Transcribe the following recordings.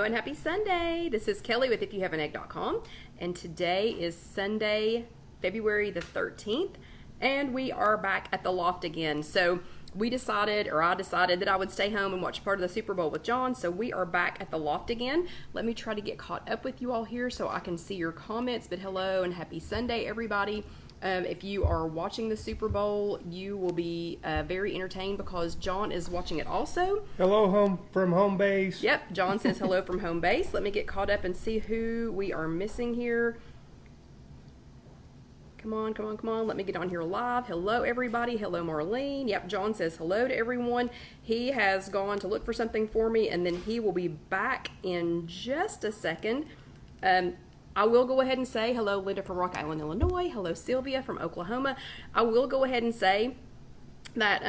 Hello and happy Sunday. This is Kelly with IfYouHaveAnEgg.com, and today is Sunday, February the 13th, and we are back at the loft again. So I decided that I would stay home and watch part of the Super Bowl with John, so we are back at the loft again. Let me try to get caught up with you all here so I can see your comments, but hello and happy Sunday, everybody. If you are watching the Super Bowl, you will be very entertained because John is watching it also. Hello from home base. Yep, John says hello from home base. Let me get caught up and see who we are missing here. Come on. Let me get on here live. Hello, everybody. Hello, Marlene. Yep, John says hello to everyone. He has gone to look for something for me, and then he will be back in just a second. I will go ahead and say hello, Linda from Rock Island, Illinois. Hello, Sylvia from Oklahoma. I will go ahead and say that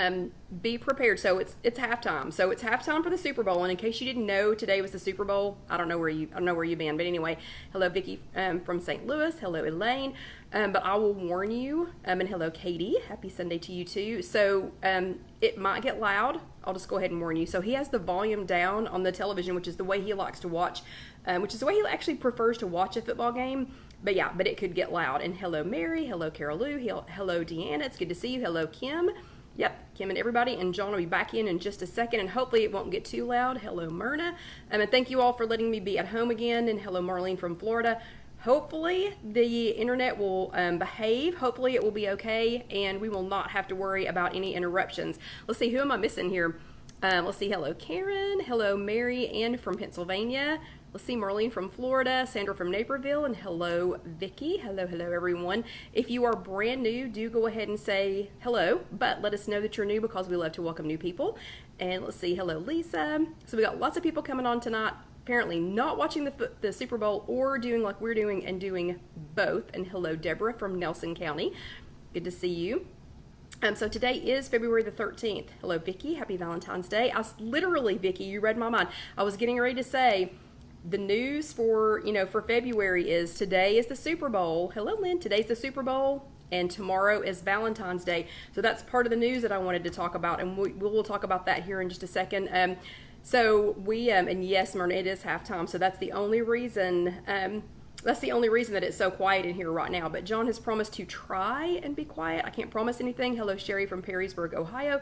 be prepared. So it's halftime. So it's halftime for the Super Bowl. And in case you didn't know, today was the Super Bowl. I don't know where you've been, but anyway, hello, Vicky from St. Louis. Hello, Elaine. But I will warn you. And hello, Katie. Happy Sunday to you too. So it might get loud. I'll just go ahead and warn you. So he has the volume down on the television, which is the way he likes to watch, which is the way he actually prefers to watch a football game. But yeah, but it could get loud. And hello, Mary. Hello, Carol Lou. Hello, Deanna. It's good to see you. Hello, Kim. Yep, Kim and everybody. And John will be back in just a second, and hopefully it won't get too loud. Hello, Myrna. And thank you all for letting me be at home again. And hello, Marlene from Florida. Hopefully the internet will behave. Hopefully it will be okay, and we will not have to worry about any interruptions. Let's see, who am I missing here? Let's see, hello, Karen. Hello, Mary Ann from Pennsylvania. Let's see, Marlene from Florida, Sandra from Naperville, and hello, Vicky. Hello, everyone. If you are brand new, do go ahead and say hello, but let us know that you're new because we love to welcome new people. And let's see, hello, Lisa. So we got lots of people coming on tonight, apparently not watching the Super Bowl or doing like we're doing and doing both. And hello, Deborah from Nelson County. Good to see you. So today is February the 13th. Hello, Vicky. Happy Valentine's Day. Literally, Vicky, you read my mind. I was getting ready to say, the news for February is today is the Super Bowl. Hello, Lynn. Today's the Super Bowl, and tomorrow is Valentine's Day. So that's part of the news that I wanted to talk about, and we will talk about that here in just a second. So we and yes, Myrna, it is halftime. So that's the only reason. That's the only reason that it's so quiet in here right now. But John has promised to try and be quiet. I can't promise anything. Hello, Sherry from Perrysburg, Ohio.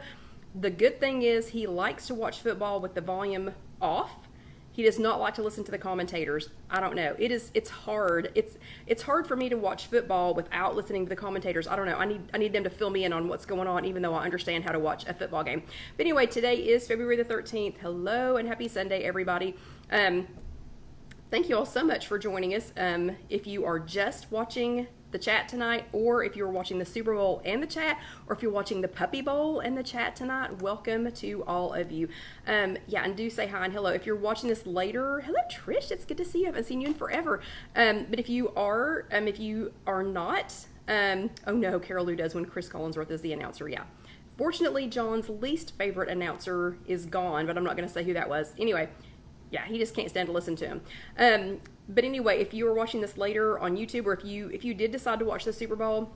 The good thing is he likes to watch football with the volume off. He does not like to listen to the commentators. I don't know. It's hard. It's hard for me to watch football without listening to the commentators. I don't know. I need them to fill me in on what's going on, even though I understand how to watch a football game. But anyway, today is February the 13th. Hello and happy Sunday, everybody. Thank you all so much for joining us. If you are just watching the chat tonight, or if you're watching the Super Bowl and the chat, or if you're watching the Puppy Bowl and the chat tonight, welcome to all of you. Yeah, and do say hi and hello. If you're watching this later, hello Trish, it's good to see you. I haven't seen you in forever. But if you are not, oh no, Carol Lou does when Chris Collinsworth is the announcer, yeah. Fortunately, John's least favorite announcer is gone, but I'm not going to say who that was. Anyway, yeah, he just can't stand to listen to him. But anyway, if you are watching this later on YouTube, or if you did decide to watch the Super Bowl,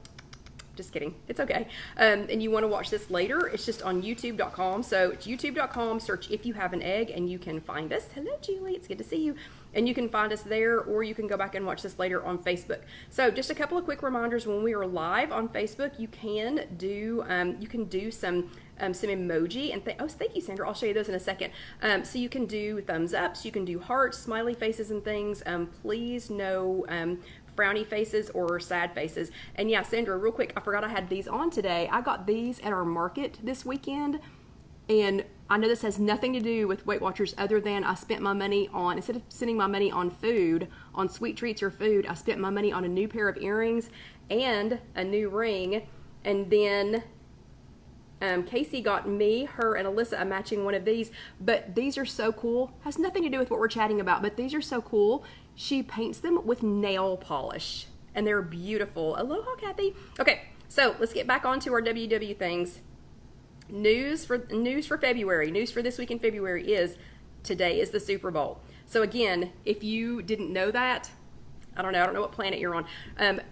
just kidding, it's okay, and you want to watch this later, it's just on youtube.com. So it's youtube.com, search If You Have an Egg, and you can find us. Hello, Julie, it's good to see you. And you can find us there, or you can go back and watch this later on Facebook. So just a couple of quick reminders: when we are live on Facebook, you can do some emoji, and thank you, Sandra. I'll show you those in a second. So you can do thumbs ups, you can do hearts, smiley faces, and things. Please no frowny faces or sad faces. And yeah, Sandra, real quick, I forgot I had these on today. I got these at our market this weekend. And I know this has nothing to do with Weight Watchers other than I spent my money on, instead of spending my money on food, on sweet treats or food, I spent my money on a new pair of earrings and a new ring. And then Casey got me, her, and Alyssa a matching one of these. But these are so cool. Has nothing to do with what we're chatting about, but these are so cool. She paints them with nail polish, and they're beautiful. Aloha, Kathy. Okay, so let's get back onto our WW things. News for February. News for this week in February is today is the Super Bowl. So again, if you didn't know that, I don't know what planet you're on.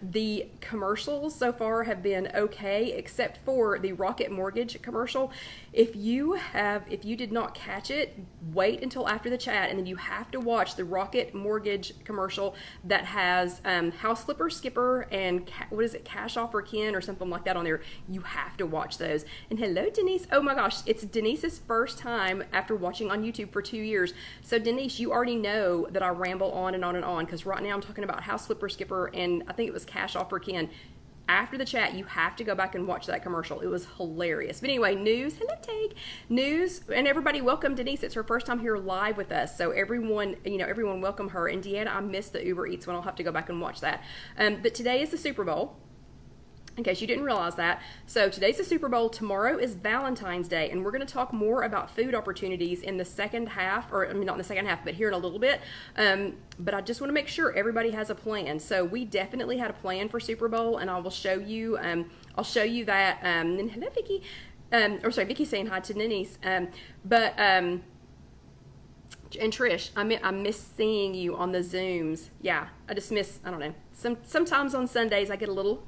The commercials so far have been okay, except for the Rocket Mortgage commercial. If you did not catch it, wait until after the chat, and then you have to watch the Rocket Mortgage commercial that has House Flipper Skipper and what is it, Cash Offer Ken or something like that on there. You have to watch those. And hello, Denise. Oh my gosh, it's Denise's first time after watching on YouTube for 2 years. So Denise, you already know that I ramble on and on, because right now I'm talking about House Flipper Skipper and I think it was Cash Offer Ken. After the chat, you have to go back and watch that commercial. It was hilarious. But anyway, news. Hello, Tag. News. And everybody, welcome Denise. It's her first time here live with us. So everyone, everyone welcome her. And Deanna, I missed the Uber Eats one. I'll have to go back and watch that. But today is the Super Bowl, in case you didn't realize that. So today's the Super Bowl. Tomorrow is Valentine's Day, and we're going to talk more about food opportunities in the second half, or I mean, not in the second half, but here in a little bit. But I just want to make sure everybody has a plan. So we definitely had a plan for Super Bowl, and I will show you. I'll show you that. And hello, Vicky. Vicky's saying hi to Denise. And Trish, I miss seeing you on the Zooms. Yeah, I just miss, I don't know. Sometimes on Sundays I get a little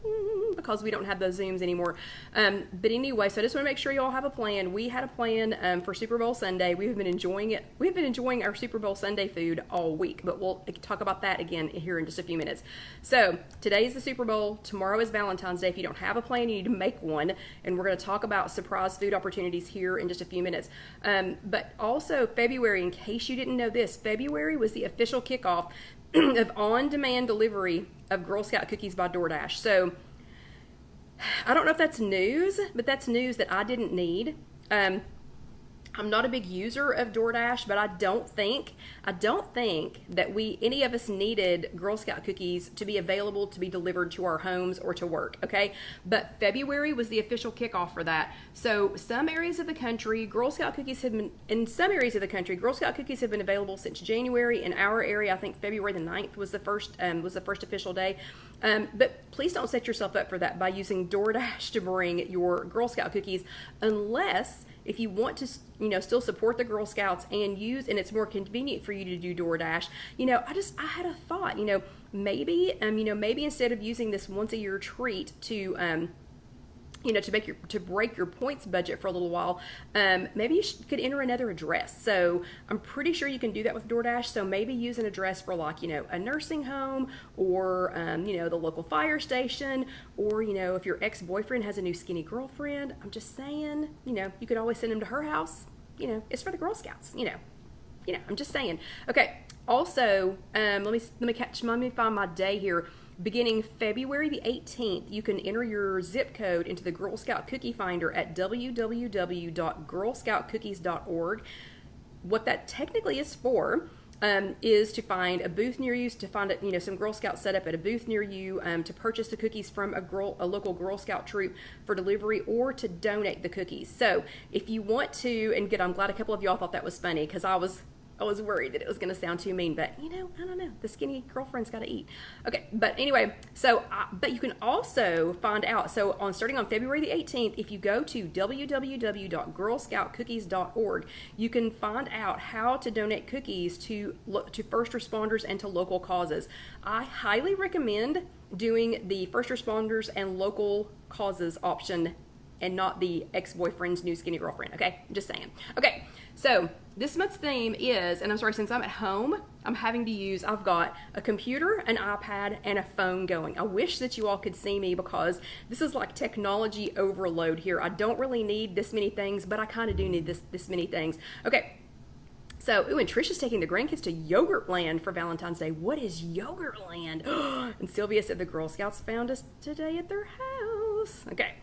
because we don't have those Zooms anymore. But anyway, so I just want to make sure you all have a plan. We had a plan for Super Bowl Sunday. We have been enjoying it. We've been enjoying our Super Bowl Sunday food all week, but we'll talk about that again here in just a few minutes. So today is the Super Bowl. Tomorrow is Valentine's Day. If you don't have a plan, you need to make one. And we're going to talk about surprise food opportunities here in just a few minutes. But also February, in case you didn't know this, February was the official kickoff of on-demand delivery of Girl Scout cookies by DoorDash. So I don't know if that's news, but that's news that I didn't need. I'm not a big user of DoorDash, but I don't think that any of us needed Girl Scout cookies to be available to be delivered to our homes or to work, okay? But February was the official kickoff for that. So some areas of the country, Girl Scout cookies have been available since January. In our area, I think February the 9th was the first official day. But please don't set yourself up for that by using DoorDash to bring your Girl Scout cookies, unless if you want to, still support the Girl Scouts and it's more convenient for you to do DoorDash. I had a thought, maybe instead of using this once a year treat to break your points budget for a little while, maybe you could enter another address. So I'm pretty sure you can do that with DoorDash. So maybe use an address for a nursing home, or the local fire station, or if your ex-boyfriend has a new skinny girlfriend. I'm just saying, you could always send them to her house. It's for the Girl Scouts. I'm just saying. Okay. Also, let me find my day here. Beginning February the 18th, you can enter your zip code into the Girl Scout Cookie Finder at www.girlscoutcookies.org. What that technically is for is to find a booth near you, to find some Girl Scouts set up at a booth near you, to purchase the cookies from a local Girl Scout troop for delivery, or to donate the cookies. So if you want to, and good, I'm glad a couple of y'all thought that was funny, because I was worried that it was going to sound too mean, but I don't know. The skinny girlfriend's got to eat. Okay, but anyway, but you can also find out. So starting on February the 18th, if you go to www.girlscoutcookies.org, you can find out how to donate cookies to first responders and to local causes. I highly recommend doing the first responders and local causes option, and not the ex-boyfriend's new skinny girlfriend. Okay, I'm just saying. Okay, so this month's theme is, and I'm sorry, since I'm at home, I've got a computer, an iPad, and a phone going. I wish that you all could see me, because this is like technology overload here. I don't really need this many things, but I kind of do need this many things. Okay. So, and Trisha's taking the grandkids to Yogurtland for Valentine's Day. What is Yogurtland? And Sylvia said the Girl Scouts found us today at their house. Okay.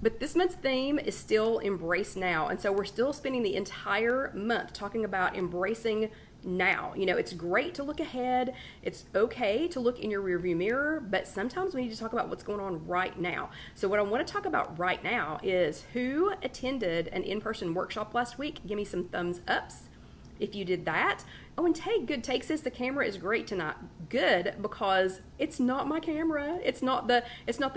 But this month's theme is still Embrace Now. And so we're still spending the entire month talking about embracing now. It's great to look ahead. It's okay to look in your rearview mirror, but sometimes we need to talk about what's going on right now. So what I want to talk about right now is, who attended an in-person workshop last week? Give me some thumbs ups if you did that. Oh, and Good Take says the camera is great tonight. Good, because it's not my camera. It's not the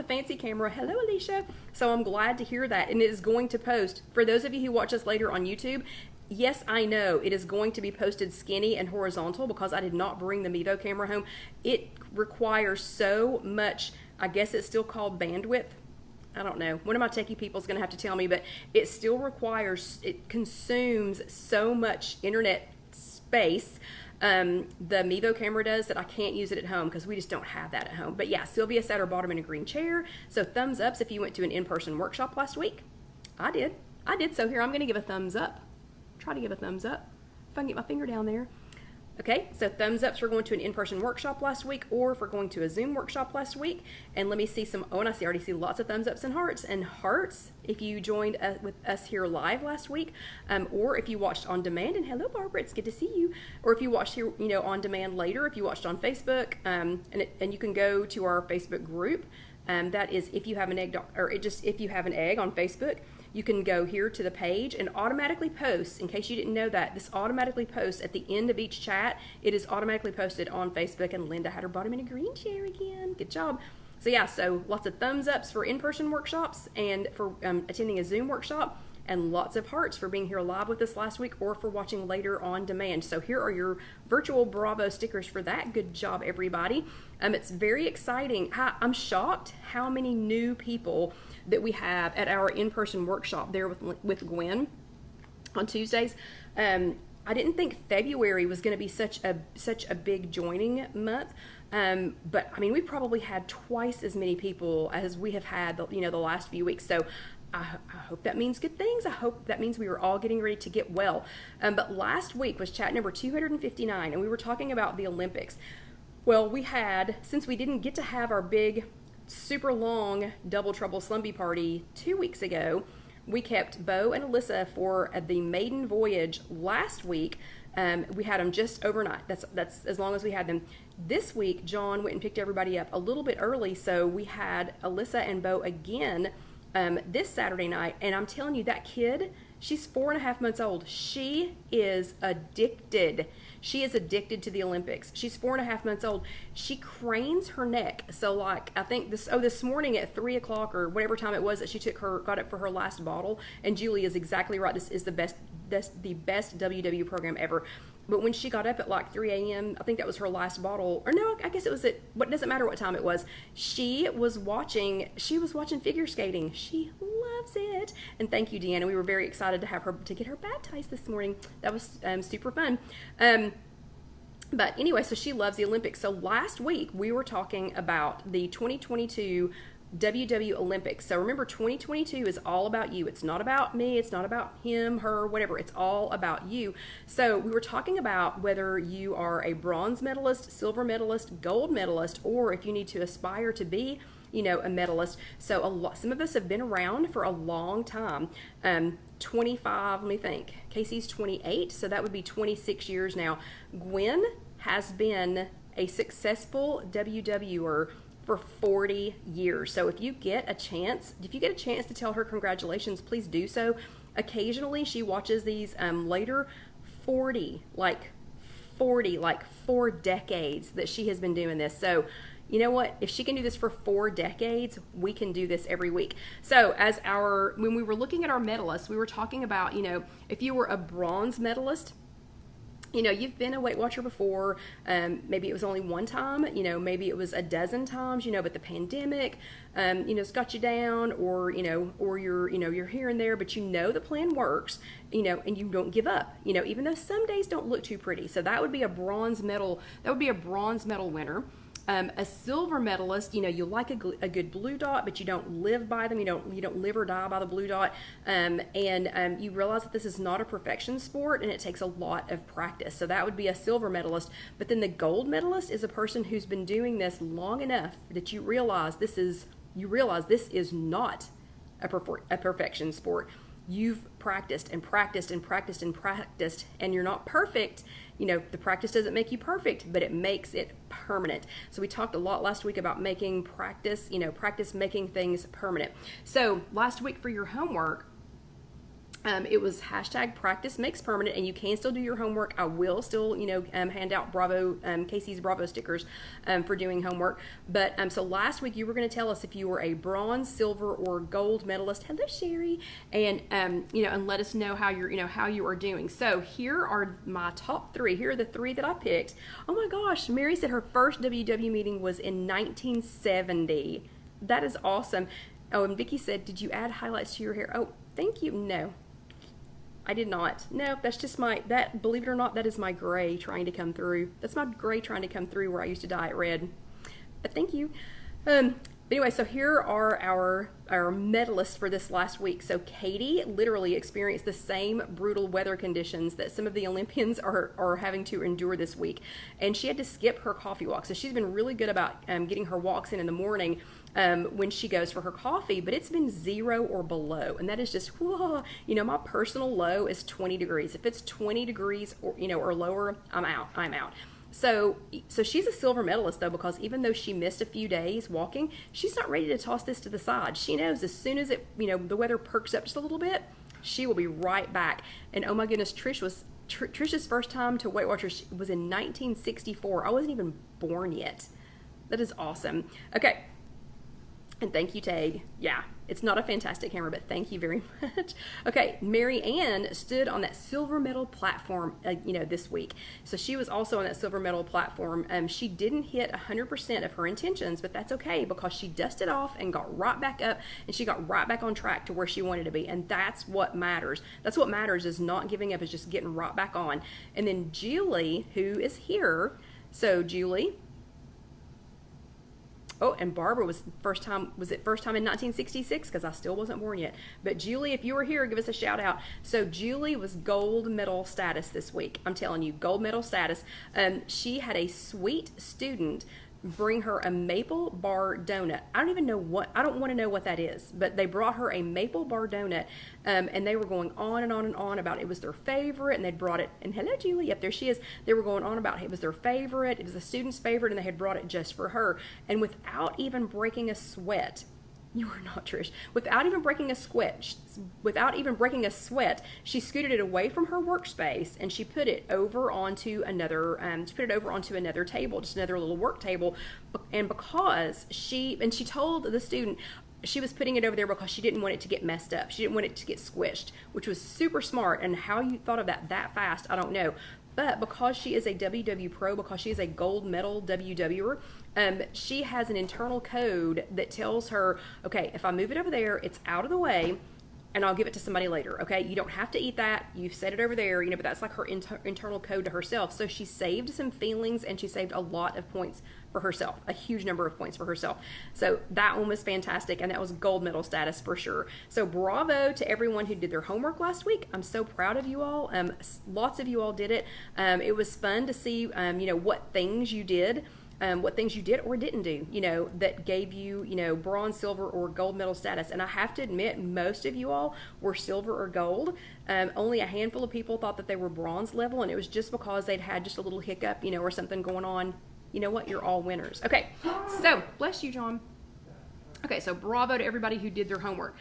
fancy camera. Hello, Alicia. So I'm glad to hear that. And it is going to post, for those of you who watch us later on YouTube, yes, I know it is going to be posted skinny and horizontal, because I did not bring the Mevo camera home. It requires so much, I guess it's still called bandwidth. I don't know. One of my techie people is going to have to tell me, but it still requires, it consumes so much internet space. The Mevo camera does, that I can't use it at home because we just don't have that at home. But yeah, Sylvia sat her bottom in a green chair. So thumbs ups if you went to an in-person workshop last week. I did. So here, I'm going to give a thumbs up. Try to give a thumbs up. If I can get my finger down there. Okay, so thumbs ups for going to an in-person workshop last week, or for going to a Zoom workshop last week. And let me see some, oh, and I already see lots of thumbs ups and hearts. And hearts if you joined with us here live last week, or if you watched on demand. And hello, Barbara, it's good to see you. Or if you watched here, on demand later, if you watched on Facebook, and you can go to our Facebook group. That is If You Have an Egg, or If You Have an Egg on Facebook. You can go here to the page and automatically post. In case you didn't know that, this automatically posts at the end of each chat. It is automatically posted on Facebook, and Linda had her bottom in a green chair again. Good job. So yeah, so lots of thumbs ups for in-person workshops and for attending a Zoom workshop, and lots of hearts for being here live with us last week or for watching later on demand. So here are your virtual Bravo stickers for that. Good job, everybody. It's very exciting. I'm shocked how many new people that we have at our in-person workshop there with Gwen on Tuesdays. I didn't think February was going to be such a big joining month. But I mean, we probably had twice as many people as we have had the last few weeks. So I hope that means good things. I hope that means we were all getting ready to get well. But last week was chat number 259, and we were talking about the Olympics. Well, since we didn't get to have our big, super long Double Trouble Slumpy party 2 weeks ago, we kept Bo and Alyssa for the maiden voyage last week. We had them just overnight. That's as long as we had them. This week, John went and picked everybody up a little bit early, so we had Alyssa and Bo again this Saturday night, and I'm telling you, that kid, she's 4.5 months old. She is addicted. She is addicted to the Olympics. She's 4.5 months old. She cranes her neck. So like, I think this morning at 3 o'clock or whatever time it was that she got up for her last bottle. And Julie is exactly right. This is the best WW program ever. But when she got up at like 3 a.m., I think that was her last bottle. Or no, I guess it was what doesn't matter what time it was. She was watching figure skating. She loves it. And thank you, Deanna. We were very excited to get her baptized this morning. That was super fun. But anyway, so she loves the Olympics. So last week we were talking about the 2022 WW Olympics. So remember, 2022 is all about you. It's not about me. It's not about him, her, whatever. It's all about you. So we were talking about whether you are a bronze medalist, silver medalist, gold medalist, or if you need to aspire to be, a medalist. So some of us have been around for a long time. 25, let me think. Casey's 28, so that would be 26 years now. Gwen has been a successful WWer for 40 years. So if you get a chance to tell her congratulations, please do so. Occasionally she watches these later. 40, like 4 decades that she has been doing this. So you know what? If she can do this for 4 decades, we can do this every week. So when we were looking at our medalists, we were talking about, if you were a bronze medalist, you've been a Weight Watcher before. Maybe it was only one time, maybe it was a dozen times, but the pandemic, it's got you down, or you're here and there, but the plan works, and you don't give up, even though some days don't look too pretty. So that would be a bronze medal. That would be a bronze medal winner. A silver medalist, you like a good blue dot, but you don't live by them. You don't live or die by the blue dot. And you realize that this is not a perfection sport, and it takes a lot of practice. So that would be a silver medalist. But then the gold medalist is a person who's been doing this long enough that you realize this is not a perfection sport. You've practiced and practiced and practiced and practiced, and you're not perfect. The practice doesn't make you perfect, but it makes it permanent. So we talked a lot last week about making practice making things permanent. So last week for your homework, It was hashtag practice makes permanent, and you can still do your homework. I will still, hand out Bravo, Casey's Bravo stickers for doing homework. But so last week you were going to tell us if you were a bronze, silver, or gold medalist. Hello, Sherry, and and let us know how how you are doing. So here are my top 3. Here are the 3 that I picked. Oh my gosh, Mary said her first WW meeting was in 1970. That is awesome. Oh, and Vicky said, did you add highlights to your hair? Oh, thank you. No. I did not. No, that's just believe it or not, that is my gray trying to come through. That's my gray trying to come through where I used to dye it red. But thank you. But anyway, so here are our medalists for this last week. So Katie literally experienced the same brutal weather conditions that some of the Olympians are having to endure this week. And she had to skip her coffee walk. So she's been really good about getting her walks in the morning when she goes for her coffee, but it's been 0 or below, and that is just, whoa. My personal low is 20 degrees. If it's 20 degrees or lower, I'm out. So she's a silver medalist though, because even though she missed a few days walking, she's not ready to toss this to the side. She knows as soon as the weather perks up just a little bit, she will be right back. And oh my goodness, Trish's first time to Weight Watchers was in 1964. I wasn't even born yet. That is awesome. Okay. And thank you, Tag. Yeah, it's not a fantastic camera, but thank you very much. Okay, Mary Ann stood on that silver medal platform, this week. So she was also on that silver medal platform. She didn't hit 100% of her intentions, but that's okay because she dusted off and got right back up, and she got right back on track to where she wanted to be. And that's what matters. That's what matters, is not giving up, is just getting right back on. And then Julie, who is here. So Julie. Oh, and Barbara was first time in 1966? Because I still wasn't born yet. But Julie, if you were here, give us a shout out. So Julie was gold medal status this week. I'm telling you, gold medal status. She had a sweet student bring her a maple bar donut. I don't want to know what that is, but they brought her a maple bar donut, and they were going on and on and on about it was their favorite, and they'd brought it, and hello Julie, yep, there she is. They were going on about it was their favorite, it was the student's favorite, and they had brought it just for her. And without even breaking a sweat, you are not, Trish. Without even breaking a sweat, she scooted it away from her workspace and she put it over onto another. Table, just another little work table. And because she told the student she was putting it over there because she didn't want it to get messed up. She didn't want it to get squished, which was super smart. And how you thought of that fast, I don't know. But because she is a WW Pro, because she is a gold medal WWer, she has an internal code that tells her, okay, if I move it over there, it's out of the way, and I'll give it to somebody later, okay? You don't have to eat that. You've set it over there, but that's like her internal code to herself. So she saved some feelings, and she saved a lot of points for herself, a huge number of points for herself. So that one was fantastic, and that was gold medal status for sure. So bravo to everyone who did their homework last week. I'm so proud of you all. Lots of you all did it. It was fun to see, what things you did. What things you did or didn't do, that gave you, bronze, silver, or gold medal status. And I have to admit, most of you all were silver or gold. Only a handful of people thought that they were bronze level, and it was just because they'd had just a little hiccup, or something going on. You know what? You're all winners. Okay, so bless you, John. Okay, so bravo to everybody who did their homework.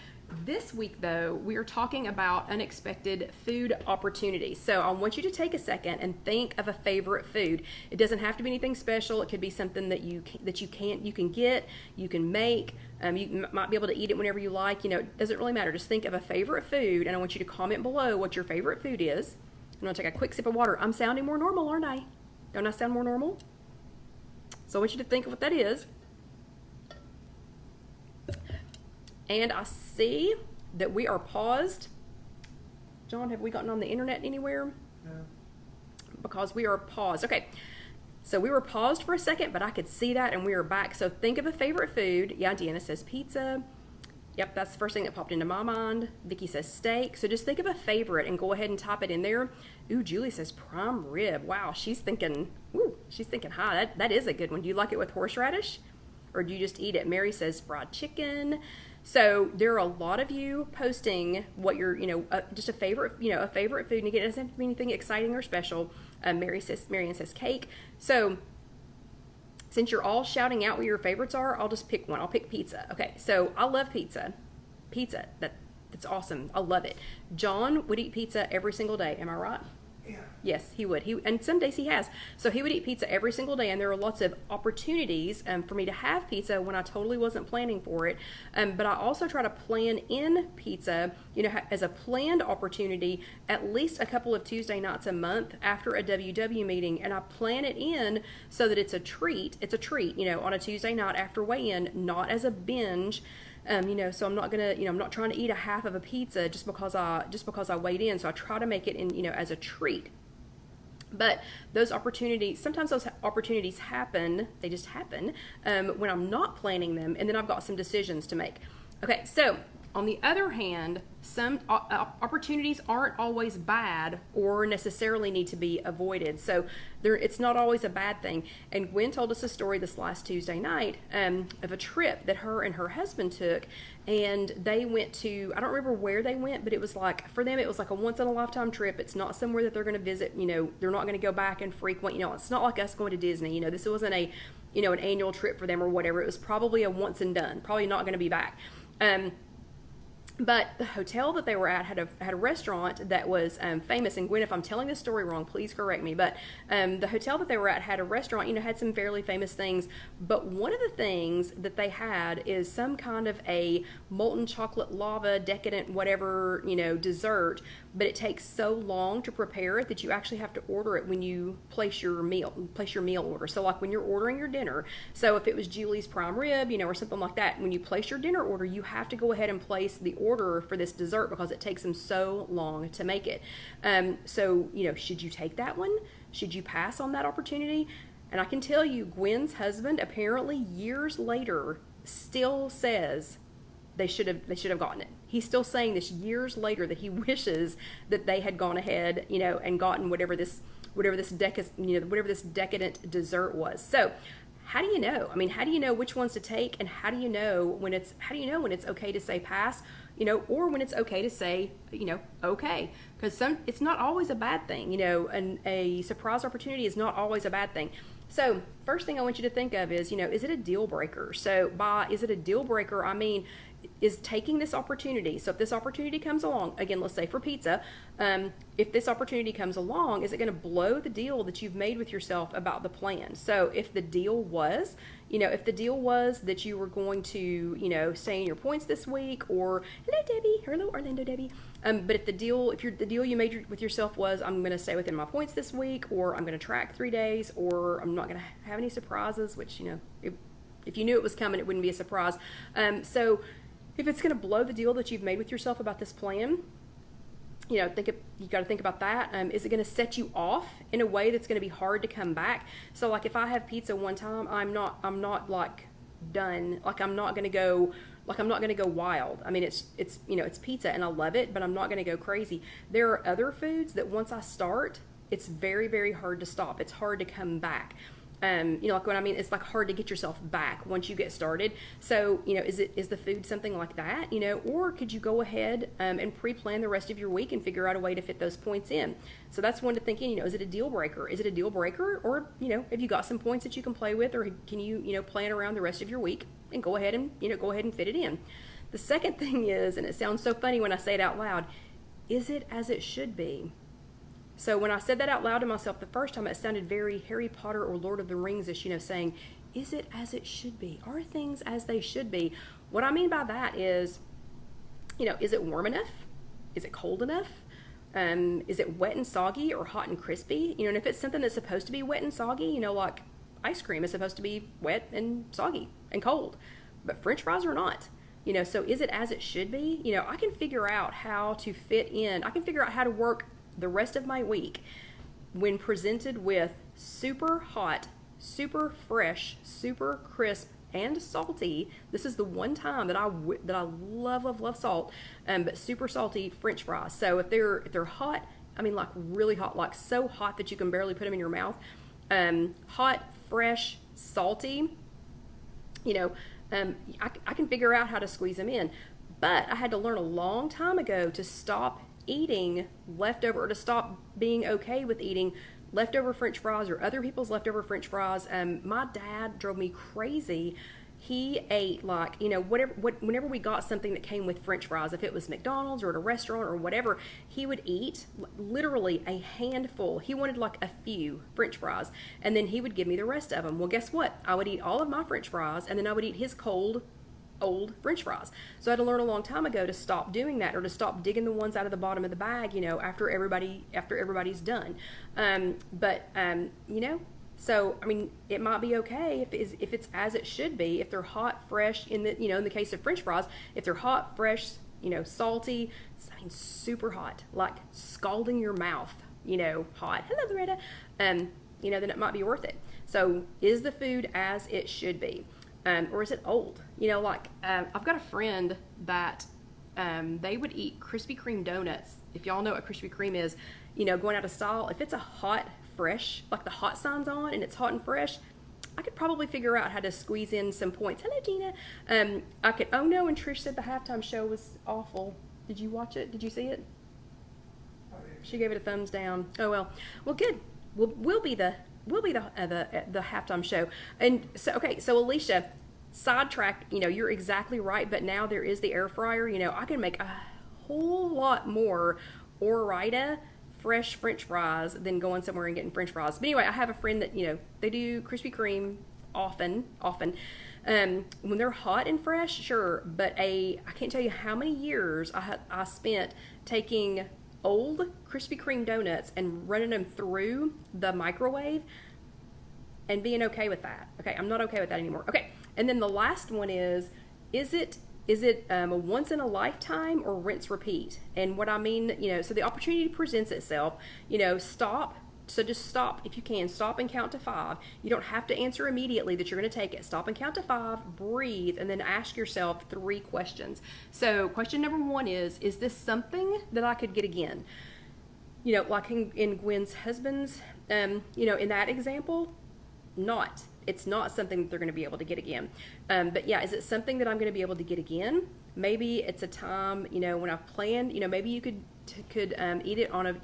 This week, though, we are talking about unexpected food opportunities. So I want you to take a second and think of a favorite food. It doesn't have to be anything special. It could be something that you can get, you can make. You might be able to eat it whenever you like. It doesn't really matter. Just think of a favorite food, and I want you to comment below what your favorite food is. I'm going to take a quick sip of water. I'm sounding more normal, aren't I? Don't I sound more normal? So I want you to think of what that is. And I see that we are paused. John, have we gotten on the internet anywhere? No. Because we are paused. Okay. So we were paused for a second, but I could see that, and we are back. So think of a favorite food. Yeah, Deanna says pizza. Yep, that's the first thing that popped into my mind. Vicky says steak. So just think of a favorite and go ahead and type it in there. Ooh, Julie says prime rib. Wow, she's thinking high. That is a good one. Do you like it with horseradish? Or do you just eat it? Mary says fried chicken. So there are a lot of you posting what your, just a favorite food. And again, it doesn't have to be anything exciting or special. Marianne says cake. So since you're all shouting out what your favorites are, I'll just pick one. I'll pick pizza. Okay, so I love pizza. Pizza, That's awesome. I love it. John would eat pizza every single day. Am I right? Yeah. Yes, he would. And some days he has. So he would eat pizza every single day, and there are lots of opportunities for me to have pizza when I totally wasn't planning for it. But I also try to plan in pizza, as a planned opportunity, at least a couple of Tuesday nights a month after a WW meeting, and I plan it in so that it's a treat. It's a treat, on a Tuesday night after weigh-in, not as a binge. So I'm not gonna, I'm not trying to eat a half of a pizza just because I weighed in. So I try to make it in, as a treat. But sometimes those opportunities happen. They just happen when I'm not planning them, and then I've got some decisions to make. Okay, so on the other hand, some opportunities aren't always bad or necessarily need to be avoided. So it's not always a bad thing. And Gwen told us a story this last Tuesday night of a trip that her and her husband took, and they went to, I don't remember where they went, but it was like, for them, it was like a once-in-a-lifetime trip. It's not somewhere that they're going to visit. They're not going to go back and frequent. It's not like us going to Disney. This wasn't an annual trip for them or whatever. It was probably a once and done. Probably not going to be back. But the hotel that they were at had a restaurant that was famous. And Gwen, if I'm telling this story wrong, please correct me. But the hotel that they were at had a restaurant, had some fairly famous things. But one of the things that they had is some kind of a molten chocolate lava, decadent, whatever, dessert. But it takes so long to prepare it that you actually have to order it when you place your meal order. So like when you're ordering your dinner. So if it was Julie's prime rib, or something like that, when you place your dinner order, you have to go ahead and place the order for this dessert because it takes them so long to make it. So, should you take that one? Should you pass on that opportunity? And I can tell you, Gwen's husband apparently years later still says they should have gotten it. He's still saying this years later that he wishes that they had gone ahead, and gotten whatever this decadent dessert was. So, how do you know? I mean, how do you know which ones to take, and how do you know when it's okay to say pass, or when it's okay to say, okay? Because it's not always a bad thing, and a surprise opportunity is not always a bad thing. So first thing I want you to think of is, is it a deal breaker? So is it a deal breaker, I mean, is taking this opportunity. So if this opportunity comes along, again, let's say for pizza, if this opportunity comes along, is it going to blow the deal that you've made with yourself about the plan? So if the deal was, that you were going to, stay in your points this week, or hello Debbie, hello Orlando Debbie. But if the deal you made with yourself was, I'm going to stay within my points this week, or I'm going to track 3 days, or I'm not going to have any surprises, which, if you knew it was coming, it wouldn't be a surprise. So if it's going to blow the deal that you've made with yourself about this plan, you got to think about that. Is it going to set you off in a way that's going to be hard to come back? So like if I have pizza one time, I'm not like done. Like I'm not going to go wild. I mean, it's pizza and I love it, but I'm not going to go crazy. There are other foods that once I start, it's very, very hard to stop. It's hard to come back. Like what I mean, it's like hard to get yourself back once you get started. So, is the food something like that, or could you go ahead and pre-plan the rest of your week and figure out a way to fit those points in? So that's one to think in, is it a deal breaker? Is it a deal breaker? Or, have you got some points that you can play with, or can you, plan around the rest of your week and go ahead and fit it in? The second thing is, and it sounds so funny when I say it out loud, is it as it should be? So when I said that out loud to myself the first time, it sounded very Harry Potter or Lord of the Rings-ish, saying, is it as it should be? Are things as they should be? What I mean by that is, is it warm enough? Is it cold enough? Is it wet and soggy or hot and crispy? And if it's something that's supposed to be wet and soggy, like ice cream is supposed to be wet and soggy and cold, but French fries are not. So is it as it should be? I can figure out how to fit in. I can figure out how to work the rest of my week when presented with super hot, super fresh, super crisp, and salty. This is the one time that I love salt, but super salty French fries. So if they're hot, I mean like really hot, like so hot that you can barely put them in your mouth. Hot, fresh, salty. I can figure out how to squeeze them in, but I had to learn a long time ago to stop eating leftover, or to stop being okay with eating leftover French fries or other people's leftover French fries. My dad drove me crazy. he ate like, whenever we got something that came with French fries, if it was McDonald's or at a restaurant or whatever, he would eat literally a handful. He wanted like a few French fries, and then he would give me the rest of them. Well, guess what? I would eat all of my French fries, and then I would eat his cold, old French fries. So I had to learn a long time ago to stop doing that, or to stop digging the ones out of the bottom of the bag, after everybody's done. So, I mean, it might be okay if it's as it should be, if they're hot, fresh, in the case of French fries, if they're hot, fresh, salty, I mean, super hot, like scalding your mouth, hot. Hello, Loretta. Then it might be worth it. So, is the food as it should be? Or is it old? I've got a friend that they would eat Krispy Kreme donuts. If y'all know what Krispy Kreme is, going out of style, if it's a hot, fresh, like the hot sign's on and it's hot and fresh, I could probably figure out how to squeeze in some points. Hello, Gina. Oh no, and Trish said the halftime show was awful. Did you watch it? Did you see it? She gave it a thumbs down. Oh well. Well, good. We'll be the halftime show. And so, okay, so Alicia, sidetrack, you're exactly right, but now there is the air fryer. I can make a whole lot more Ore-Ida fresh French fries than going somewhere and getting French fries. But anyway, I have a friend that, they do Krispy Kreme often. When they're hot and fresh, sure, but I can't tell you how many years I spent taking old Krispy Kreme donuts and running them through the microwave and being okay with that. Okay, I'm not okay with that anymore. Okay, and then the last one is it a once in a lifetime or rinse repeat? And what I mean, so the opportunity presents itself, stop. So just stop if you can. Stop and count to 5. You don't have to answer immediately that you're going to take it. Stop and count to 5, breathe, and then ask yourself 3 questions. So question number 1 is this something that I could get again? Like in Gwen's husband's, in that example, not. It's not something that they're going to be able to get again. But yeah, is it something that I'm going to be able to get again? Maybe it's a time, when I've planned, maybe you could eat it on a,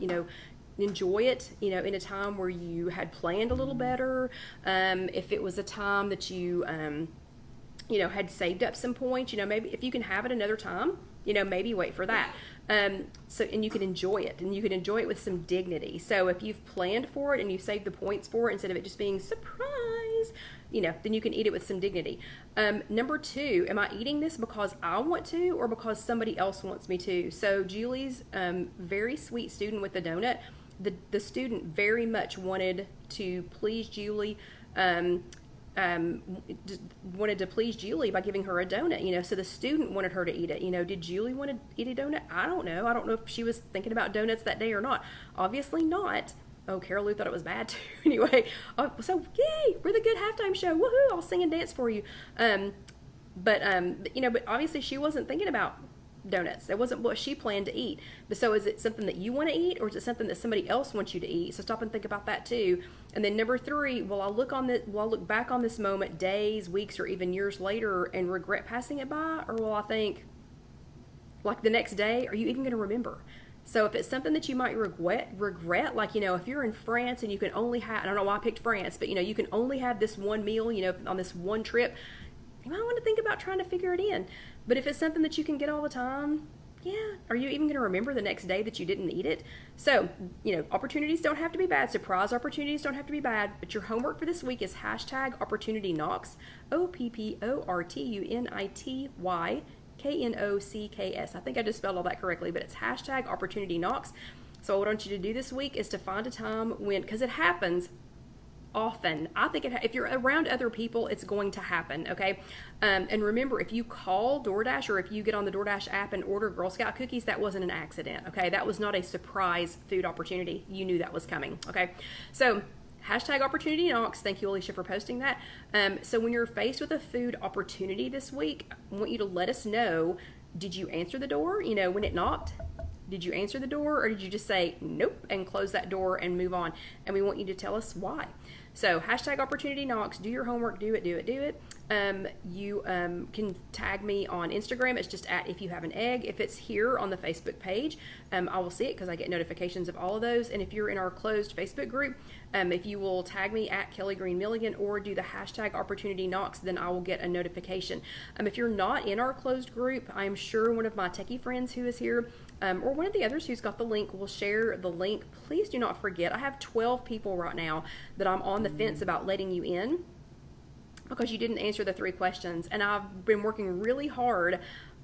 enjoy it, in a time where you had planned a little better. If it was a time that you, had saved up some points, maybe if you can have it another time, maybe wait for that. And you can enjoy it, and you can enjoy it with some dignity. So if you've planned for it and you saved the points for it instead of it just being surprise, then you can eat it with some dignity. Number 2, am I eating this because I want to or because somebody else wants me to? So Julie's very sweet student with the donut, the student very much wanted to please Julie, wanted to please Julie by giving her a donut, so the student wanted her to eat it. Did Julie want to eat a donut? I don't know. I don't know if she was thinking about donuts that day or not. Obviously not. Oh, Carol Lou thought it was bad too. Anyway, so yay, we're the good halftime show. Woohoo! I'll sing and dance for you. But obviously she wasn't thinking about donuts. That wasn't what she planned to eat. But so is it something that you want to eat, or is it something that somebody else wants you to eat? So stop and think about that too. And then number 3, will I look back on this moment days, weeks, or even years later and regret passing it by, or will I think, like the next day, are you even going to remember? So if it's something that you might regret, like, if you're in France and you can only have, I don't know why I picked France, but you can only have this one meal, on this one trip, you might want to think about trying to figure it in. But if it's something that you can get all the time, yeah, are you even going to remember the next day that you didn't eat it? So, opportunities don't have to be bad. Surprise opportunities don't have to be bad. But your homework for this week is #OpportunityKnocks, OpportunityKnocks. I think I just spelled all that correctly, but it's #OpportunityKnocks. So what I want you to do this week is to find a time when, because it happens often. I think if you're around other people, it's going to happen, okay? And remember, if you call DoorDash or if you get on the DoorDash app and order Girl Scout cookies, that wasn't an accident, okay? That was not a surprise food opportunity. You knew that was coming, okay? So #OpportunityKnocks. Thank you, Alicia, for posting that. So when you're faced with a food opportunity this week, I want you to let us know, did you answer the door, when it knocked? Did you answer the door, or did you just say nope and close that door and move on? And we want you to tell us why. So hashtag opportunity knocks, do your homework, do it, do it, do it. You can tag me on Instagram. It's just at IfYouHaveAnEgg. If it's here on the Facebook page, I will see it because I get notifications of all of those. And if you're in our closed Facebook group, if you will tag me at Kelly Green Milligan or do the hashtag opportunity knocks, then I will get a notification. If you're not in our closed group, I'm sure one of my techie friends who is here or one of the others who's got the link will share the link. Please do not forget, I have 12 people right now that I'm on the fence about letting you in because you didn't answer the 3 questions. And I've been working really hard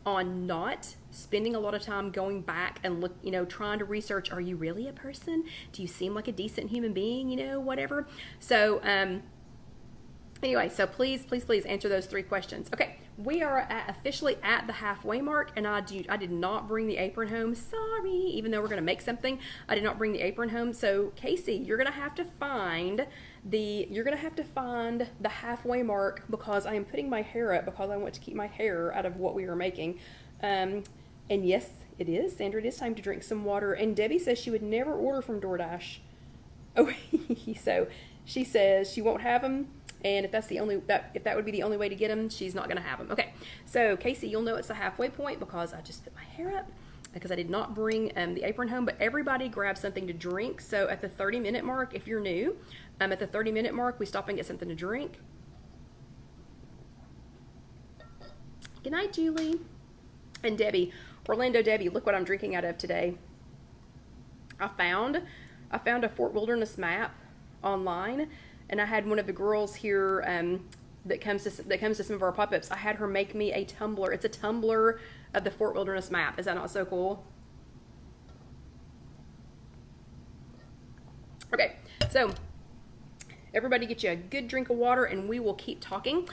on not spending a lot of time going back and look, trying to research, are you really a person? Do you seem like a decent human being? Whatever. So, anyway, so please answer those 3 questions. Okay, we are officially at the halfway mark, and I did not bring the apron home. Sorry, even though we're going to make something, I did not bring the apron home. So Casey, you're going to have to find the halfway mark because I am putting my hair up because I want to keep my hair out of what we are making. And yes, it is. Sandra, it is time to drink some water. And Debbie says she would never order from DoorDash. Oh, so she says she won't have them. And if that would be the only way to get them, she's not going to have them. Okay, so Casey, you'll know it's the halfway point because I just put my hair up because I did not bring the apron home. But everybody grab something to drink. So at the 30-minute mark, if you're new, at the 30-minute mark, we stop and get something to drink. Good night, Julie. And Debbie, Orlando Debbie, look what I'm drinking out of today. I found a Fort Wilderness map online. And I had one of the girls here that comes to some of our pop-ups. I had her make me a tumbler. It's a tumbler of the Fort Wilderness map. Is that not so cool? Okay, so everybody get you a good drink of water and we will keep talking.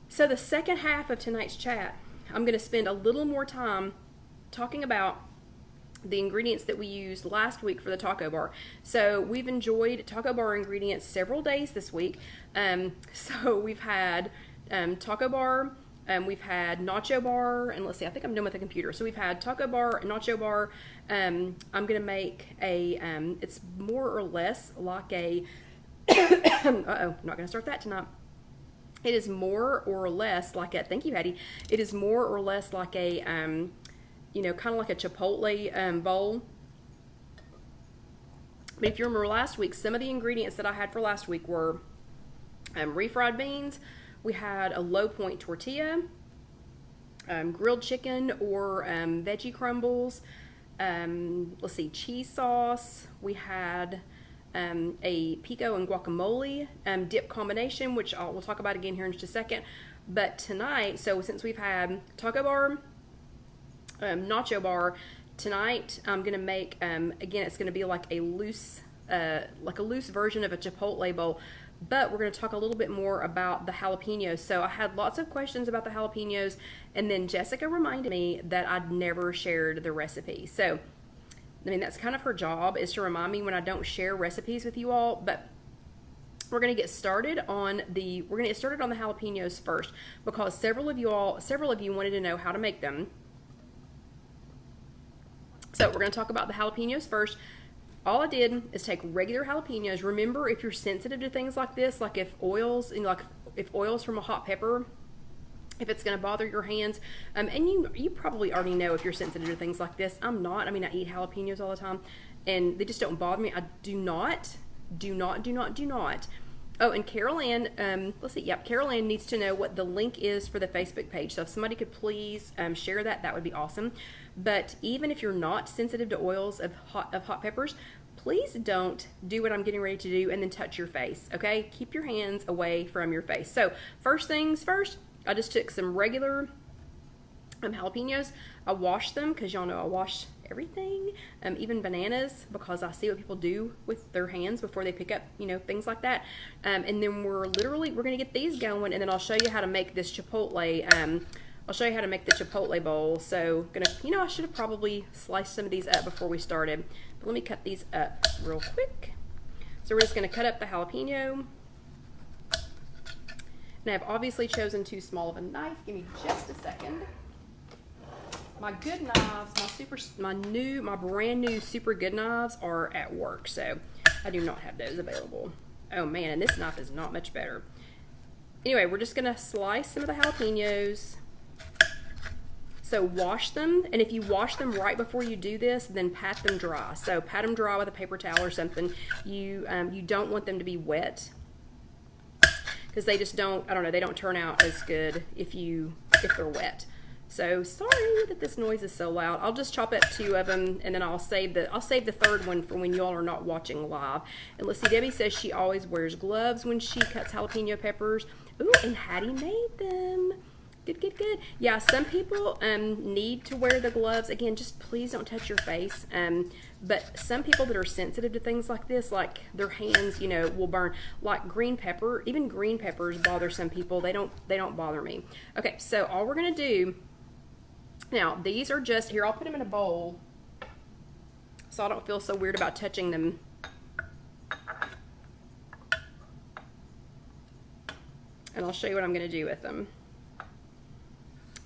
So the second half of tonight's chat, I'm going to spend a little more time talking about the ingredients that we used last week for the taco bar. So we've enjoyed taco bar ingredients several days this week. So we've had taco bar, we've had nacho bar, and let's see, I think I'm done with the computer. So we've had taco bar, nacho bar. I'm gonna make a, it's more or less like a, uh-oh, not gonna start that tonight. It is more or less like a, thank you, Hattie. It is more or less like a, kind of like a Chipotle bowl. But if you remember last week, some of the ingredients that I had for last week were refried beans. We had a low point tortilla, grilled chicken or veggie crumbles. Let's see, cheese sauce. We had a pico and guacamole dip combination, which we'll talk about again here in just a second. But tonight, so since we've had taco bar, nacho bar, tonight I'm gonna make again, it's gonna be like a loose version of a Chipotle bowl, but we're gonna talk a little bit more about the jalapenos. So I had lots of questions about the jalapenos, and then Jessica reminded me that I'd never shared the recipe. So I mean, that's kind of her job, is to remind me when I don't share recipes with you all. But we're going to get started on the jalapenos first, because several of you wanted to know how to make them. So we're going to talk about the jalapenos first. All I did is take regular jalapenos. Remember, if you're sensitive to things like this, like if oils from a hot pepper, if it's going to bother your hands, and you probably already know if you're sensitive to things like this. I'm not. I mean, I eat jalapenos all the time, and they just don't bother me. I do not. Oh, and Carol Ann, let's see. Yep, Carol Ann needs to know what the link is for the Facebook page. So if somebody could please share that would be awesome. But even if you're not sensitive to oils of hot peppers, please don't do what I'm getting ready to do and then touch your face. Okay, keep your hands away from your face. So first things first, I just took some regular jalapenos. I washed them because y'all know I wash everything, even bananas, because I see what people do with their hands before they pick up, things like that. And then we're gonna get these going, and then I'll show you how to make this Chipotle. I'll show you how to make the Chipotle bowl. So I should have probably sliced some of these up before we started, but let me cut these up real quick. So we're just gonna cut up the jalapeno. And I've obviously chosen too small of a knife. Give me just a second. My good knives, my brand new super good knives are at work, so I do not have those available. Oh man, and this knife is not much better. Anyway, we're just gonna slice some of the jalapenos. So wash them, and if you wash them right before you do this, then pat them dry. So pat them dry with a paper towel or something. You don't want them to be wet, because they just don't, I don't know, they don't turn out as good if they're wet. So sorry that this noise is so loud. I'll just chop up 2 of them, and then I'll save the 3rd one for when y'all are not watching live. And let's see, Debbie says she always wears gloves when she cuts jalapeno peppers. Ooh, and Hattie made them. Good, good, good. Yeah, some people need to wear the gloves. Again, just please don't touch your face. But some people that are sensitive to things like this, like their hands, you know, will burn. Like green pepper, even green peppers bother some people. They don't bother me. Okay, so all we're gonna do now, these are just here. I'll put them in a bowl so I don't feel so weird about touching them. And I'll show you what I'm gonna do with them.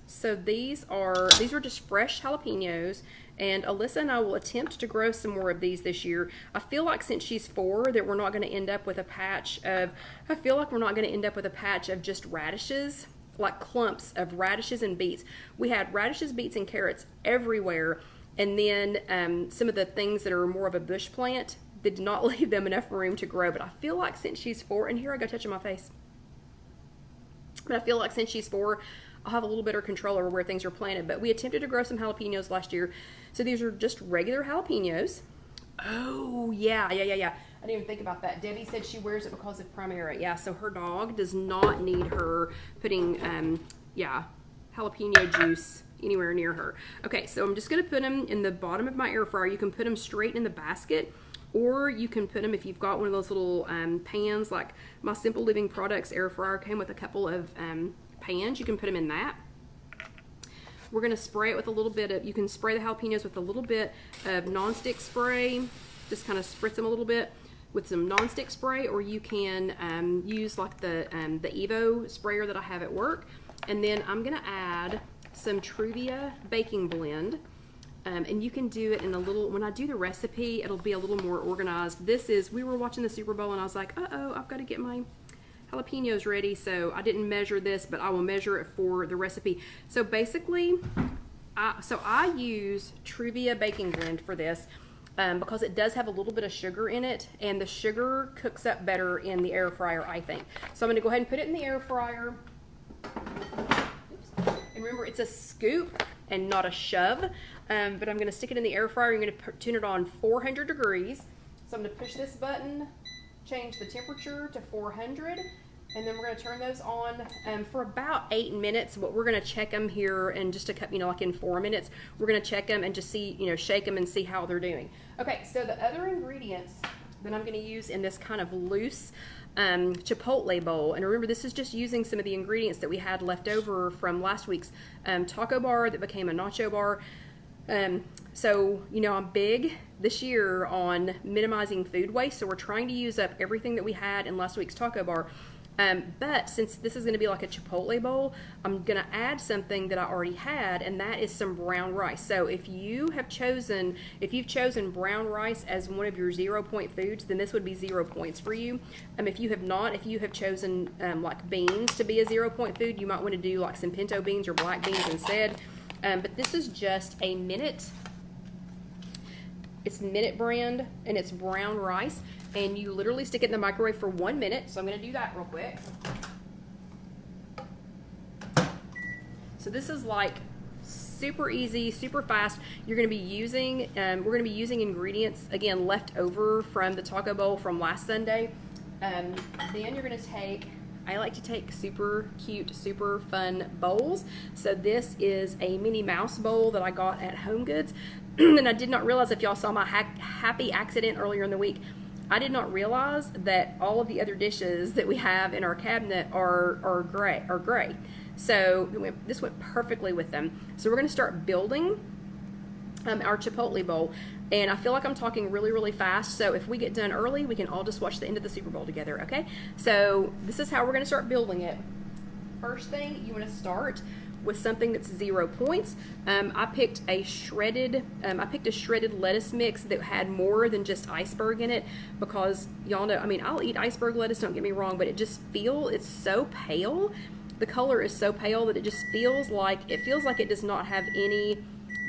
So these are just fresh jalapenos, and Alyssa and I will attempt to grow some more of these this year. I feel like since she's 4 that we're not going to end up with a patch of, just radishes, like clumps of radishes and beets. We had radishes, beets, and carrots everywhere, and then some of the things that are more of a bush plant that did not leave them enough room to grow. But I feel like since she's 4, and here I go touching my face, but I feel like since she's 4, I'll have a little better control over where things are planted. But we attempted to grow some jalapenos last year. So these are just regular jalapenos. Oh, yeah. I didn't even think about that. Debbie said she wears it because of Primera. Yeah, so her dog does not need her putting, jalapeno juice anywhere near her. Okay, so I'm just going to put them in the bottom of my air fryer. You can put them straight in the basket, or you can put them, if you've got one of those little pans, like my Simple Living Products air fryer came with a couple of pans. You can put them in that. We're going to spray it with a little bit of, you can spray the jalapenos with a little bit of nonstick spray. Just kind of spritz them a little bit with some nonstick spray, or you can use like the Evo sprayer that I have at work. And then I'm going to add some Truvia baking blend. And you can do it in a little, when I do the recipe, it'll be a little more organized. This is, we were watching the Super Bowl and I was like, uh-oh, I've got to get my jalapenos ready, so I didn't measure this, but I will measure it for the recipe. So basically, I use Truvia baking blend for this because it does have a little bit of sugar in it, and the sugar cooks up better in the air fryer, I think. So I'm going to go ahead and put it in the air fryer. Oops. And remember, it's a scoop and not a shove, but I'm going to stick it in the air fryer. I'm going to turn it on 400 degrees. So I'm going to push this button, change the temperature to 400, and then we're going to turn those on for about 8 minutes. But we're going to check them here in just a couple, like in 4 minutes. We're going to check them and just see, shake them and see how they're doing. Okay, so the other ingredients that I'm going to use in this kind of loose Chipotle bowl, and remember, this is just using some of the ingredients that we had left over from last week's taco bar that became a nacho bar. So, I'm big this year on minimizing food waste, so we're trying to use up everything that we had in last week's taco bar. But since this is going to be like a Chipotle bowl, I'm going to add something that I already had, and that is some brown rice. So if you've chosen brown rice as one of your 0-point foods, then this would be 0 points for you. If you have chosen like beans to be a 0-point food, you might want to do like some pinto beans or black beans instead. But this is just a Minute. It's Minute brand, and it's brown rice, and you literally stick it in the microwave for 1 minute. So I'm going to do that real quick. So this is like super easy, super fast. You're going to be using, we're going to be using ingredients again left over from the taco bowl from last Sunday. Then you're going to take, I like to take super cute, super fun bowls. So this is a Minnie Mouse bowl that I got at Home Goods. And I did not realize, if y'all saw my happy accident earlier in the week, I did not realize that all of the other dishes that we have in our cabinet are gray. So this went perfectly with them. So we're going to start building our Chipotle bowl. And I feel like I'm talking really, really fast. So if we get done early, we can all just watch the end of the Super Bowl together, okay? So this is how we're going to start building it. First thing, you want to start with something that's 0 points. I picked a shredded lettuce mix that had more than just iceberg in it, because y'all know, I mean, I'll eat iceberg lettuce, don't get me wrong, but it's so pale. The color is so pale that it just feels like it does not have any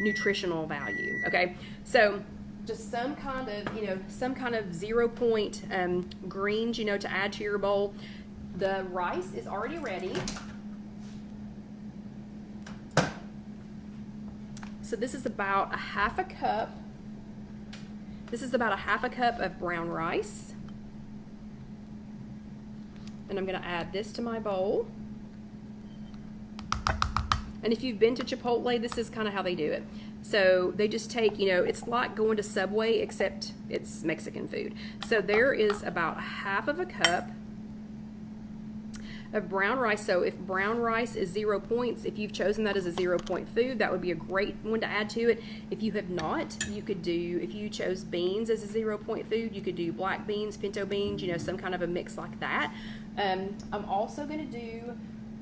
nutritional value. Okay, so just some kind of 0 point greens, to add to your bowl. The rice is already ready. So this is about a half a cup. This is about a half a cup of brown rice. And I'm going to add this to my bowl. And if you've been to Chipotle, this is kind of how they do it. So they just take, it's like going to Subway, except it's Mexican food. So there is about half of a cup of brown rice. So if brown rice is 0 points, if you've chosen that as a 0 point food, that would be a great one to add to it. If you have not, if you chose beans as a 0 point food, you could do black beans, pinto beans, some kind of a mix like that. I'm also going to do,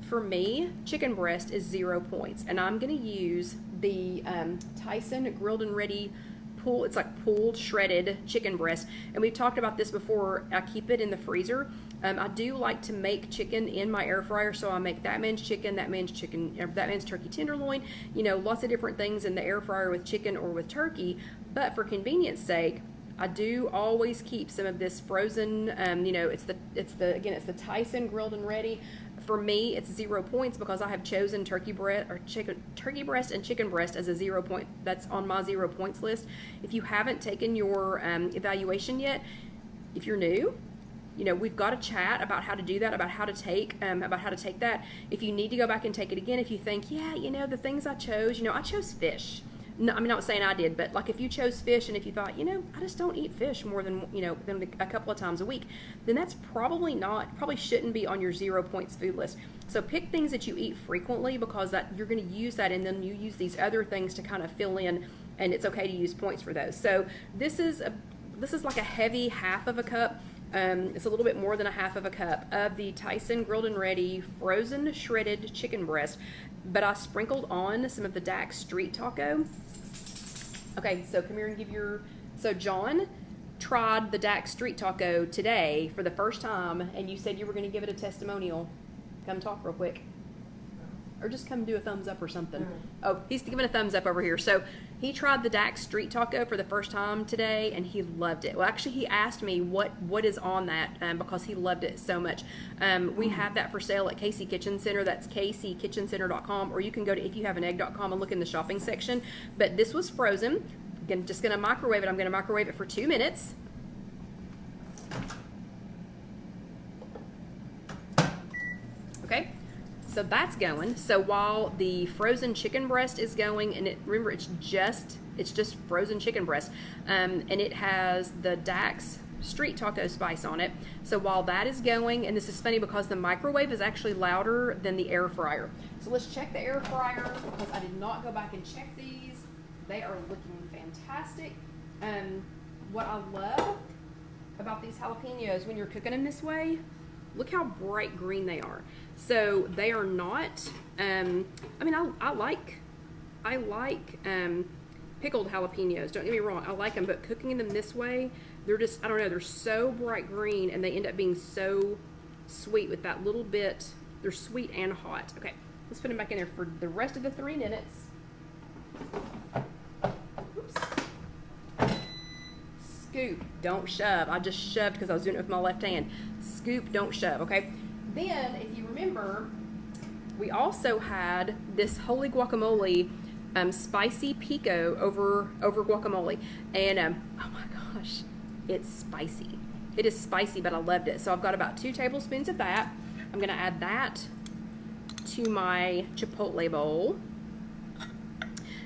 for me, chicken breast is 0 points, and I'm going to use the Tyson grilled and ready it's like pulled shredded chicken breast, and we've talked about this before. I keep it in the freezer. I do like to make chicken in my air fryer, so I make that man's chicken, that man's turkey tenderloin, lots of different things in the air fryer with chicken or with turkey. But for convenience sake, I do always keep some of this frozen. It's the Tyson grilled and ready. For me, it's 0 points because I have chosen turkey breast and chicken breast as a 0 point. That's on my 0 points list. If you haven't taken your evaluation yet, if you're new, we've got a chat about how to do that, about how to take that. If you need to go back and take it again, if you think, the things I chose, I chose fish. No, I'm not saying I did, but like if you chose fish and if you thought, I just don't eat fish more than, than a couple of times a week, then that's probably shouldn't be on your 0 points food list. So pick things that you eat frequently, because that you're going to use that, and then you use these other things to kind of fill in, and it's okay to use points for those. So this is like a heavy half of a cup. It's a little bit more than a half of a cup of the Tyson grilled and ready frozen shredded chicken breast, but I sprinkled on some of the Dax street taco. Okay, so come here and so John tried the Dax street taco today for the first time, and you said you were going to give it a testimonial. Come talk real quick. Or just come do a thumbs up or something. Oh, he's giving a thumbs up over here. So he tried the Dax street taco for the first time today, and he loved it. Well, actually, he asked me what is on that because he loved it so much. We have that for sale at Casey Kitchen Center. That's kckitchencenter.com, or you can go to IfYouHaveAnEgg.com and look in the shopping section. But this was frozen. I'm just going to microwave it. I'm going to microwave it for 2 minutes. Okay. So that's going. So while the frozen chicken breast is going, and remember it's just frozen chicken breast, and it has the Dax street taco spice on it. So while that is going, and this is funny because the microwave is actually louder than the air fryer. So let's check the air fryer, because I did not go back and check these. They are looking fantastic. What I love about these jalapenos when you're cooking them this way, look how bright green they are. So they are not, I like pickled jalapenos, don't get me wrong, I like them, but cooking them this way, they're just, I don't know, they're so bright green, and they end up being so sweet with that little bit. They're sweet and hot. Okay, let's put them back in there for the rest of the 3 minutes. Oops. Scoop, don't shove. I just shoved because I was doing it with my left hand. Scoop, don't shove, okay? Then, if you remember, we also had this holy guacamole, spicy pico over guacamole. And, oh my gosh, it's spicy. It is spicy, but I loved it. So I've got about 2 tablespoons of that. I'm going to add that to my Chipotle bowl.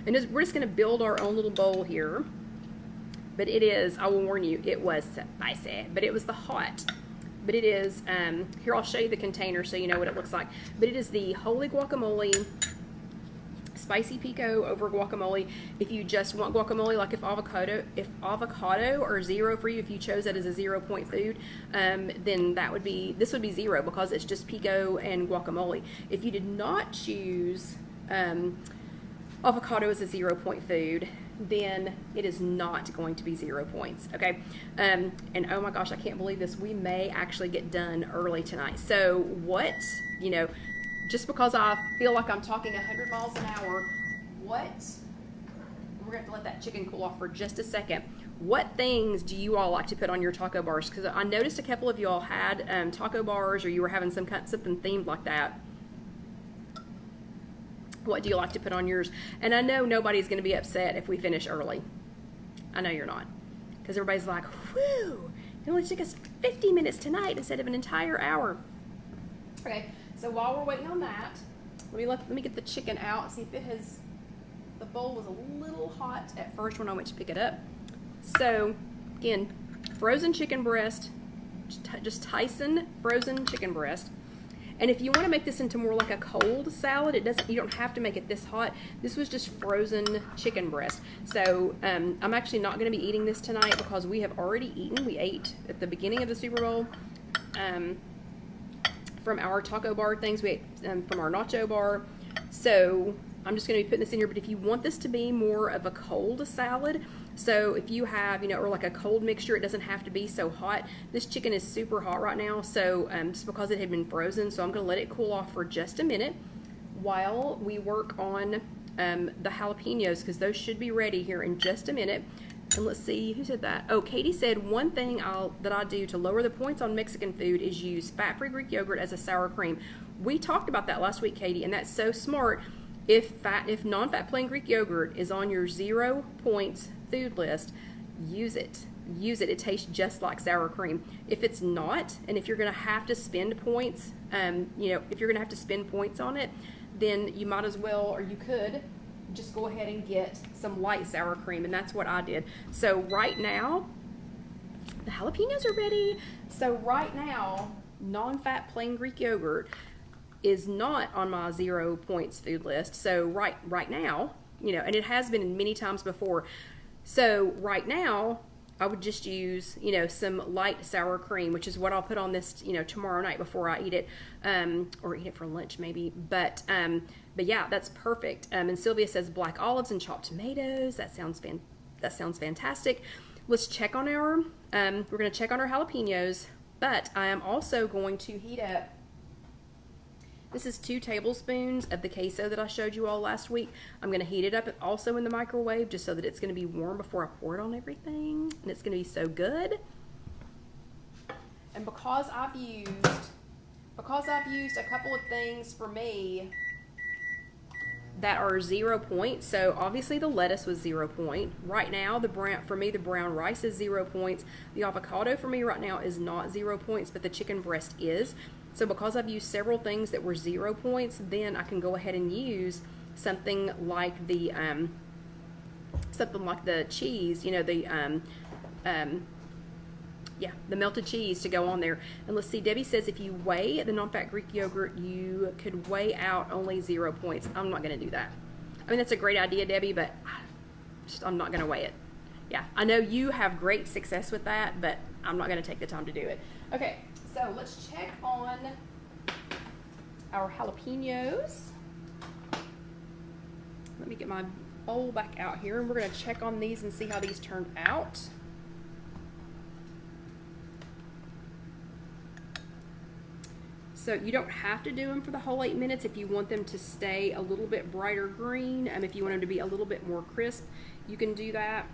And we're just going to build our own little bowl here. But it is, I will warn you, it was spicy. But it was the hot. But it is, here I'll show you the container so you know what it looks like. But it is the holy guacamole, spicy pico over guacamole. If you just want guacamole, like if avocado are 0 for you, if you chose that as a 0 point food, then this would be 0 because it's just pico and guacamole. If you did not choose avocado is a 0-point food, then it is not going to be 0 points, okay? And oh my gosh, I can't believe this. We may actually get done early tonight. So what, you know, just because I feel like I'm talking 100 miles an hour, what, we're gonna have to let that chicken cool off for just a second. What things do you all like to put on your taco bars? Because I noticed a couple of you all had taco bars, or you were having something themed like that. What do you like to put on yours? And I know nobody's going to be upset if we finish early. I know you're not. Because everybody's like, whew, it only took us 50 minutes tonight instead of an entire hour. Okay, so while we're waiting on that, let me get the chicken out, see if it has, the bowl was a little hot at first when I went to pick it up. So, again, frozen chicken breast, just Tyson frozen chicken breast. And if you want to make this into more like a cold salad, you don't have to make it this hot. This was just frozen chicken breast. So I'm actually not going to be eating this tonight because we have already eaten. We ate at the beginning of the Super Bowl from our taco bar things. We ate from our nacho bar. So I'm just going to be putting this in here. But if you want this to be more of a cold salad, so if you have, you know, or like a cold mixture, it doesn't have to be so hot. This chicken is super hot right now, so just because it had been frozen, so I'm going to let it cool off for just a minute while we work on the jalapenos, because those should be ready here in just a minute. And let's see, who said that? Oh, Katie said one thing that I do to lower the points on Mexican food is use fat-free Greek yogurt as a sour cream. We talked about that last week, Katie, and that's so smart. If non-fat plain Greek yogurt is on your 0 points food list, use it. Use it. It tastes just like sour cream. If it's not, and if you're going to have to spend points, you know, if you're going to have to spend points on it, then you might as well, or you could just go ahead and get some light sour cream, and that's what I did. So right now, the jalapenos are ready. So right now, non-fat plain Greek yogurt is not on my 0 points food list. So right now, you know, and it has been many times before. So right now, I would just use, you know, some light sour cream, which is what I'll put on this, you know, tomorrow night before I eat it, or eat it for lunch maybe. But yeah, that's perfect. And Sylvia says black olives and chopped tomatoes. That sounds fantastic. Let's check on our, we're going to check on our jalapenos, but I am also going to heat up. This is 2 tablespoons of the queso that I showed you all last week. I'm going to heat it up also in the microwave just so that it's going to be warm before I pour it on everything. And it's going to be so good. And because I've used a couple of things for me that are 0 points. So obviously the lettuce was 0 point. Right now, the brown rice is 0 points. The avocado for me right now is not 0 points, but the chicken breast is. So because I've used several things that were 0 points, then I can go ahead and use something like the cheese, you know, the melted cheese to go on there. And let's see, Debbie says if you weigh the non-fat Greek yogurt, you could weigh out only 0 points. I'm not going to do that. I mean, that's a great idea, Debbie, but I'm not going to weigh it. Yeah, I know you have great success with that, but I'm not going to take the time to do it. Okay. So let's check on our jalapenos. Let me get my bowl back out here, and we're going to check on these and see how these turned out. So you don't have to do them for the whole 8 minutes if you want them to stay a little bit brighter green, and if you want them to be a little bit more crisp, you can do that.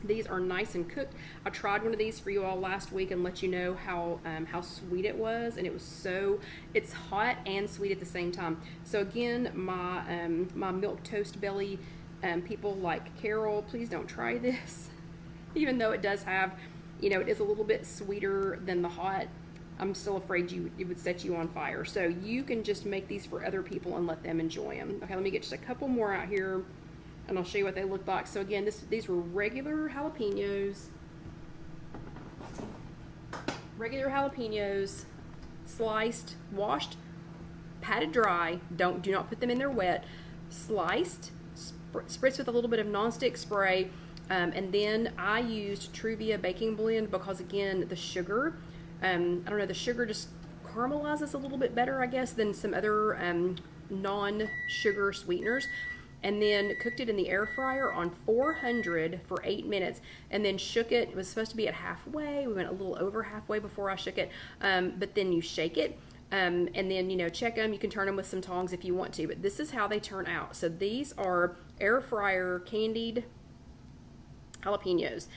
These are nice and cooked. I tried one of these for you all last week and let you know how sweet it was, and it's hot and sweet at the same time. So again, my milk toast belly people like Carol, please don't try this. Even though it does have, you know, it is a little bit sweeter than the hot, I'm still afraid it would set you on fire. So you can just make these for other people and let them enjoy them. Okay, let me get just a couple more out here, and I'll show you what they look like. So again, these were regular jalapenos. Regular jalapenos, sliced, washed, patted dry. Do not put them in there wet. Sliced, spritz with a little bit of nonstick spray, and then I used Truvia baking blend because again, the sugar, I don't know, the sugar just caramelizes a little bit better, I guess, than some other non-sugar sweeteners, and then cooked it in the air fryer on 400 for 8 minutes, and then shook it. It was supposed to be at halfway. We went a little over halfway before I shook it, but then you shake it, and then, you know, check them. You can turn them with some tongs if you want to, but this is how they turn out. So these are air fryer candied jalapenos.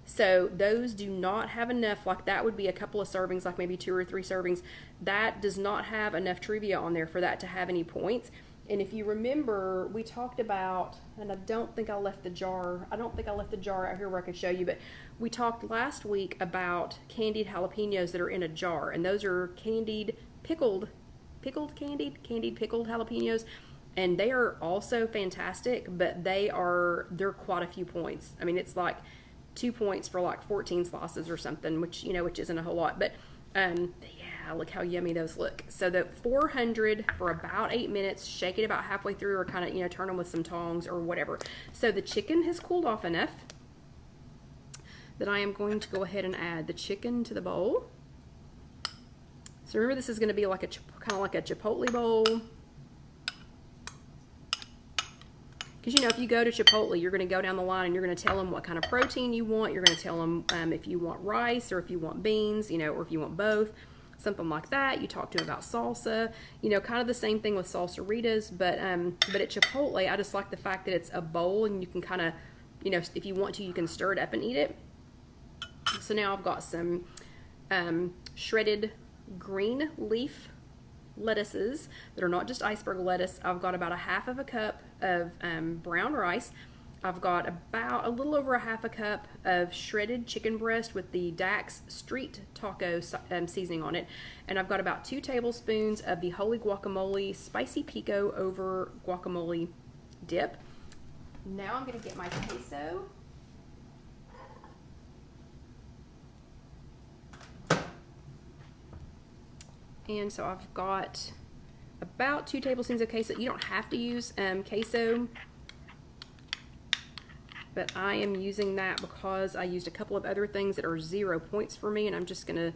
So those do not have enough, like that would be a couple of servings, like maybe 2 or 3 servings. That does not have enough trivia on there for that to have any points. And if you remember, we talked about, and I don't think I left the jar out here where I could show you, but we talked last week about candied jalapenos that are in a jar, and those are candied pickled jalapenos, and they are also fantastic, but they're quite a few points. I mean, it's like 2 points for like 14 sauces or something, which, you know, which isn't a whole lot, but yeah, look how yummy those look. So the 400 for about 8 minutes, shake it about halfway through, or kind of, you know, turn them with some tongs or whatever. So the chicken has cooled off enough that I am going to go ahead and add the chicken to the bowl. So remember, this is going to be like kind of like a Chipotle bowl. Because, you know, if you go to Chipotle, you're going to go down the line and you're going to tell them what kind of protein you want. You're going to tell them if you want rice or if you want beans, you know, or if you want both, something like that. You talk to them about salsa, you know, kind of the same thing with salsaritas. But at Chipotle, I just like the fact that it's a bowl and you can kind of, you know, if you want to, you can stir it up and eat it. So now I've got some shredded green leaf lettuces that are not just iceberg lettuce. I've got about a half of a cup of brown rice. I've got about a little over a half a cup of shredded chicken breast with the Dax Street Taco seasoning on it. And I've got about 2 tablespoons of the Holy Guacamole Spicy Pico over guacamole dip. Now I'm going to get my queso. And so I've got about 2 tablespoons of queso. You don't have to use queso, but I am using that because I used a couple of other things that are 0 points for me, and I'm just gonna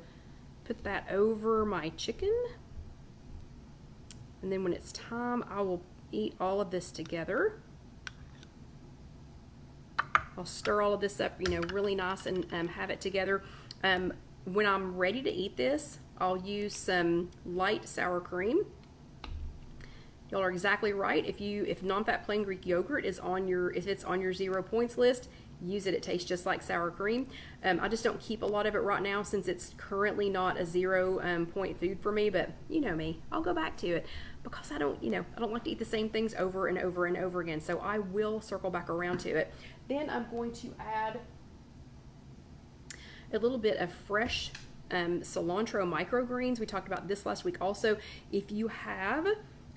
put that over my chicken. And then when it's time, I will eat all of this together. I'll stir all of this up, you know, really nice, and have it together. When I'm ready to eat this, I'll use some light sour cream. Y'all are exactly right. If non-fat plain Greek yogurt is on if it's on your 0 points list, use it. It tastes just like sour cream. I just don't keep a lot of it right now since it's currently not a 0 point food for me, but you know me, I'll go back to it because I don't like to eat the same things over and over and over again. So I will circle back around to it. Then I'm going to add a little bit of fresh cilantro microgreens. We talked about this last week also. If you have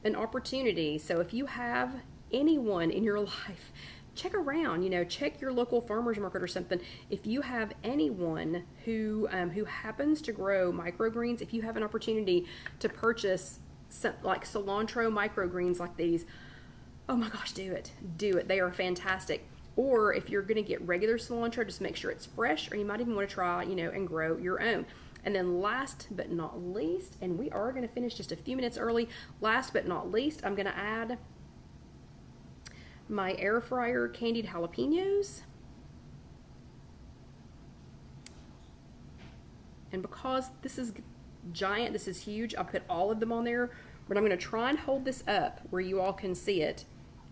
an opportunity, so if you have anyone in your life, check around, you know, check your local farmer's market or something. If you have anyone who happens to grow microgreens, if you have an opportunity to purchase some, like cilantro microgreens like these, oh my gosh, do it. They are fantastic. Or if you're going to get regular cilantro, just make sure it's fresh, or you might even want to try, you know, and grow your own. And then last but not least, and we are going to finish just a few minutes early, last but not least, I'm going to add my air fryer candied jalapenos. And because this is giant, this is huge, I'll put all of them on there, but I'm going to try and hold this up where you all can see it,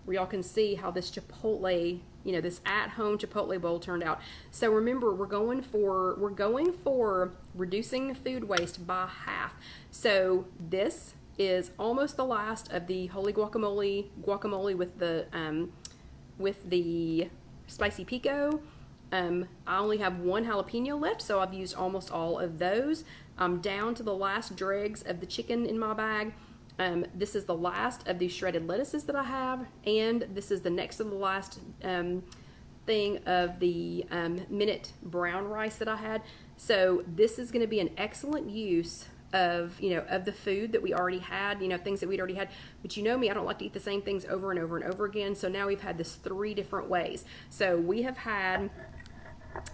where y'all can see how this Chipotle, you know, this at-home Chipotle bowl turned out. So remember, we're going for reducing food waste by half. So this is almost the last of the Holy guacamole with the spicy pico. I only have 1 jalapeno left, so I've used almost all of those. I'm down to the last dregs of the chicken in my bag. This is the last of these shredded lettuces that I have, and this is the next to the last thing of the minute brown rice that I had. So this is going to be an excellent use of, you know, of the food that we already had, you know, things that we'd already had. But you know me, I don't like to eat the same things over and over and over again. So now we've had this 3 different ways. So we have had,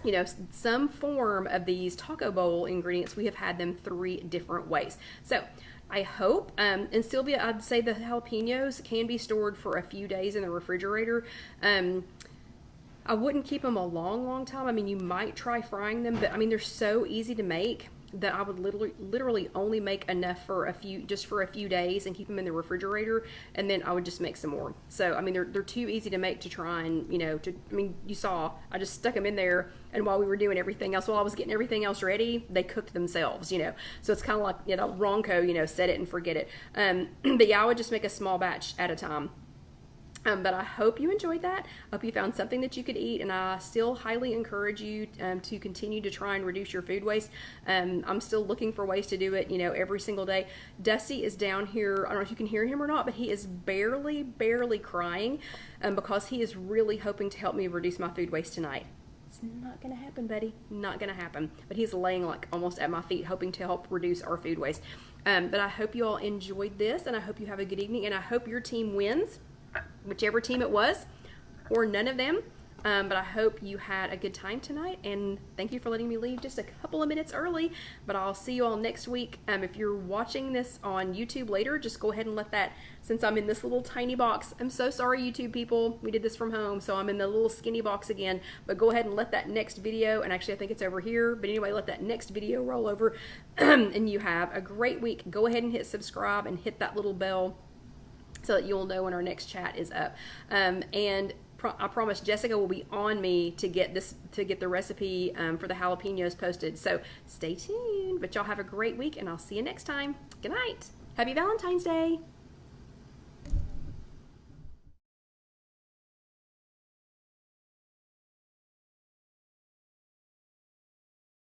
you know, some form of these taco bowl ingredients. We have had them 3 different ways. So I hope. And Sylvia, I'd say the jalapenos can be stored for a few days in the refrigerator. I wouldn't keep them a long time. I mean, you might try frying them, but I mean, they're so easy to make that I would literally only make enough for a few days and keep them in the refrigerator, and then I would just make some more. So I mean, they're too easy to make to try and, you know, I mean, you saw I just stuck them in there, and while we were doing everything else, while I was getting everything else ready, they cooked themselves, you know. So it's kind of like, you know, Ronco, you know, set it and forget it. But yeah, I would just make a small batch at a time. But I hope you enjoyed that. I hope you found something that you could eat, and I still highly encourage you to continue to try and reduce your food waste. I'm still looking for ways to do it, you know, every single day. Dusty is down here. I don't know if you can hear him or not, but he is barely crying because he is really hoping to help me reduce my food waste tonight. It's not going to happen, buddy. Not going to happen. But he's laying like almost at my feet, hoping to help reduce our food waste. But I hope you all enjoyed this, and I hope you have a good evening, and I hope your team wins, whichever team it was, or none of them. But I hope you had a good time tonight, and thank you for letting me leave just a couple of minutes early. But I'll see you all next week. If you're watching this on YouTube later, just go ahead and let that, since I'm in this little tiny box, I'm so sorry, YouTube people, we did this from home, so I'm in the little skinny box again, but go ahead and let that next video, and actually I think it's over here, but anyway, let that next video roll over, and you have a great week. Go ahead and hit subscribe and hit that little bell so that you'll know when our next chat is up. And I promise Jessica will be on me to get the recipe for the jalapenos posted. So stay tuned. But y'all have a great week, and I'll see you next time. Good night. Happy Valentine's Day.